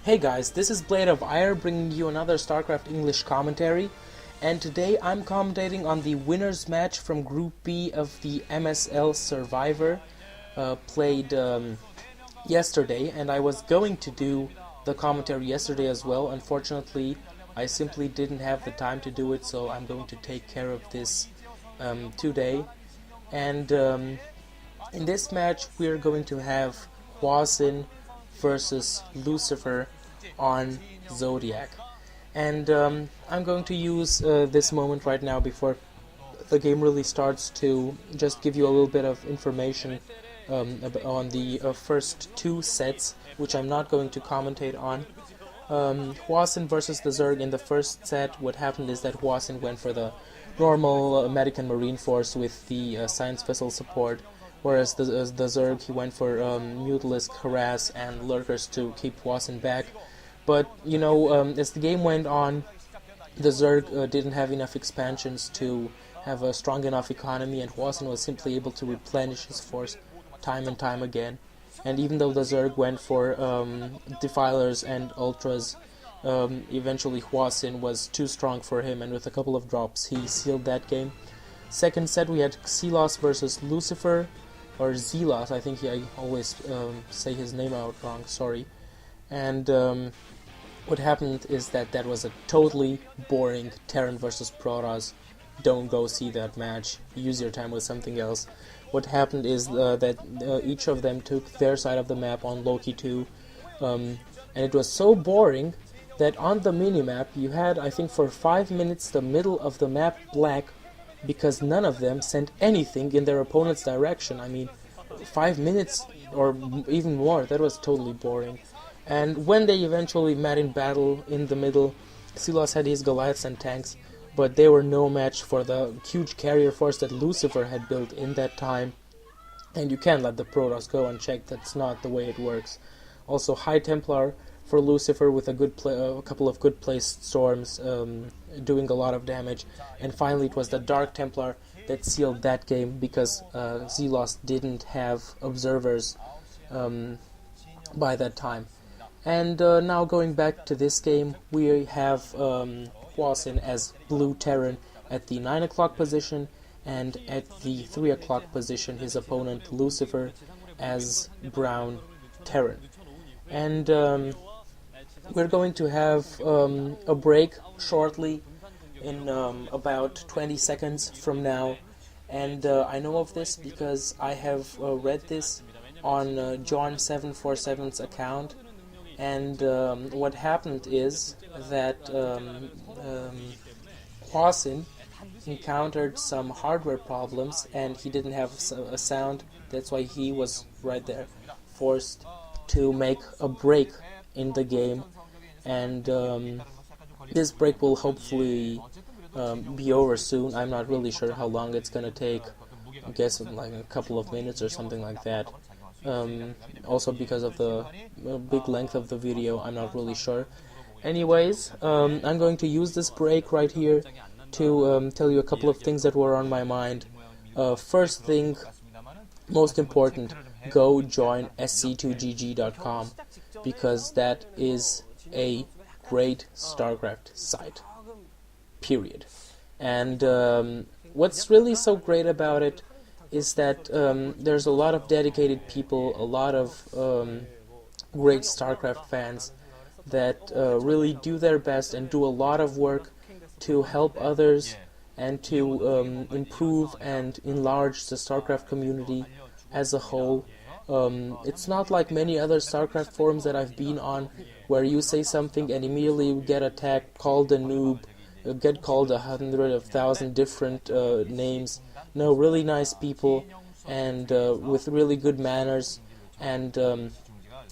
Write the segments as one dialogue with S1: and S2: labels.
S1: Hey guys, this is Blade of Ire bringing you another StarCraft English commentary, and today I'm commentating on the winners match from Group B of the MSL Survivor played yesterday, and I was going to do the commentary yesterday as well. Unfortunately, I simply didn't have the time to do it, so I'm going to take care of this today. And in this match we're going to have Hwasin versus Lucifer on Zodiac, and I'm going to use this moment right now before the game really starts to just give you a little bit of information on the first two sets, which I'm not going to commentate on. Hwasin versus the Zerg in the first set. What happened is that Hwasin went for the normal American Marine Force with the science vessel support, whereas the Zerg, he went for Mutalisk, Harass, and Lurkers to keep Hwasin back. But, you know, as the game went on, the Zerg didn't have enough expansions to have a strong enough economy, and Hwasin was simply able to replenish his force time and time again. And even though the Zerg went for Defilers and Ultras, eventually Hwasin was too strong for him, and with a couple of drops he sealed that game. Second set we had Xelos versus Lucifer, or Zelos, I think I always say his name out wrong, sorry. And what happened is that was a totally boring Terran versus Protoss. Don't go see that match, use your time with something else. What happened is that each of them took their side of the map on Loki 2, and it was so boring that on the minimap you had, I think for 5 minutes, the middle of the map black, because none of them sent anything in their opponent's direction. I mean, 5 minutes or even more, that was totally boring. And when they eventually met in battle in the middle, Xelos had his Goliaths and tanks, but they were no match for the huge carrier force that Lucifer had built in that time. And you can't let the Protoss go unchecked, that's not the way it works. Also, High Templar for Lucifer with a couple of good placed storms, doing a lot of damage. And finally it was the Dark Templar that sealed that game, because Zelos didn't have observers by that time. And now going back to this game, we have Hwasin as Blue Terran at the 9 o'clock position, and at the 3 o'clock position his opponent Lucifer as Brown Terran. And we're going to have a break shortly in about 20 seconds from now, and I know of this because I have read this on John747's account. And what happened is that Hwasin encountered some hardware problems, and he didn't have a sound. That's why he was right there forced to make a break in the game. And this break will hopefully be over soon. I'm not really sure how long it's gonna take. I guess like a couple of minutes or something like that. Also because of the big length of the video, I'm not really sure. Anyways, I'm going to use this break right here to tell you a couple of things that were on my mind. First thing, most important, go join sc2gg.com, because that is a great StarCraft site, period. And what's really so great about it is that there's a lot of dedicated people, a lot of great StarCraft fans that really do their best and do a lot of work to help others and to improve and enlarge the StarCraft community as a whole. It's not like many other StarCraft forums that I've been on, where you say something and immediately you get attacked, called a noob, get called 100,000 different names. No, really nice people, and with really good manners, and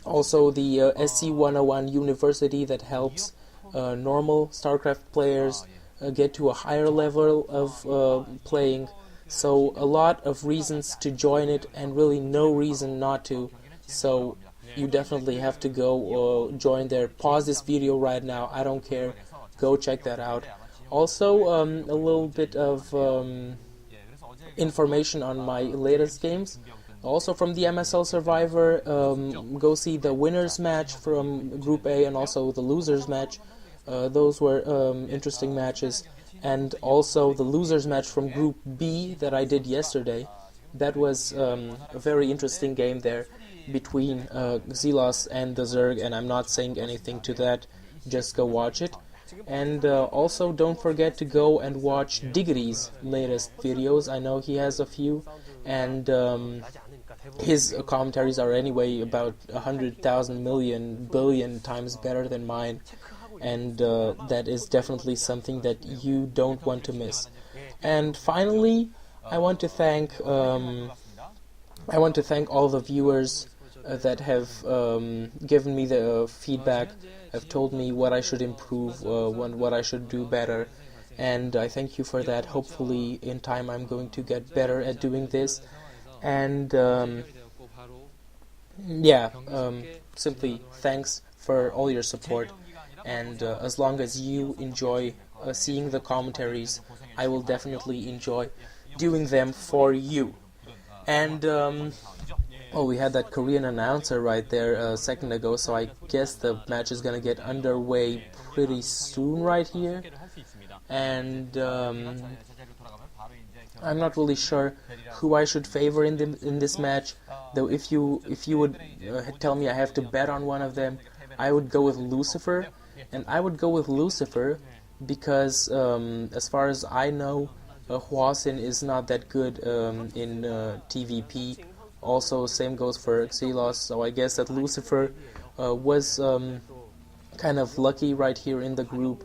S1: also the SC101 University that helps normal StarCraft players get to a higher level of playing. So a lot of reasons to join it, and really no reason not to. So you definitely have to go join there. Pause this video right now, I don't care, go check that out. Also, a little bit of information on my latest games. Also from the MSL Survivor, go see the winners match from Group A and also the losers match. Those were interesting matches. And also the losers match from Group B that I did yesterday. That was a very interesting game there between Xelos and the Zerg, and I'm not saying anything to that, just go watch it. And also don't forget to go and watch Diggory's latest videos. I know he has a few, and his commentaries are anyway about 100,000 million billion times better than mine, and that is definitely something that you don't want to miss. And finally, I want to thank all the viewers that have given me the feedback, have told me what I should improve, what I should do better, and I thank you for that. Hopefully in time I'm going to get better at doing this, and simply thanks for all your support, and as long as you enjoy seeing the commentaries, I will definitely enjoy doing them for you. And we had that Korean announcer right there a second ago, so I guess the match is gonna get underway pretty soon right here. And I'm not really sure who I should favor in this match, though. If you would tell me I have to bet on one of them, I would go with Lucifer, and I would go with Lucifer because as far as I know, Hwasin is not that good in TVP. Also, same goes for Xelos, so I guess that Lucifer was kind of lucky right here in the group,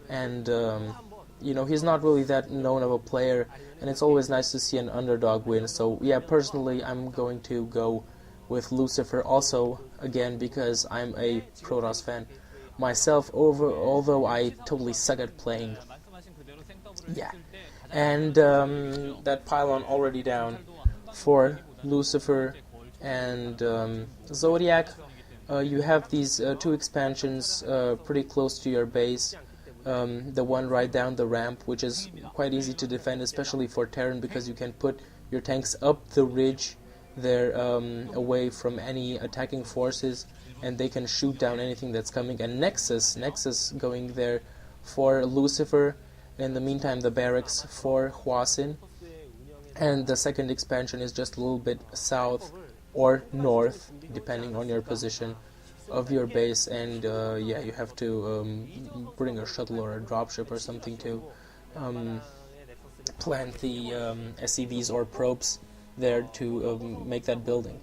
S1: and he's not really that known of a player, and it's always nice to see an underdog win. So yeah, personally I'm going to go with Lucifer, also again because I'm a Protoss fan myself, although I totally suck at playing. Yeah. And that pylon already down for Lucifer and Zodiac. You have these two expansions pretty close to your base. The one right down the ramp, which is quite easy to defend, especially for Terran, because you can put your tanks up the ridge there, away from any attacking forces, and they can shoot down anything that's coming. And Nexus going there for Lucifer. In the meantime, the barracks for Hwasin, and the second expansion is just a little bit south or north, depending on your position of your base. And you have to bring a shuttle or a dropship or something to plant the SCVs or probes there to make that building.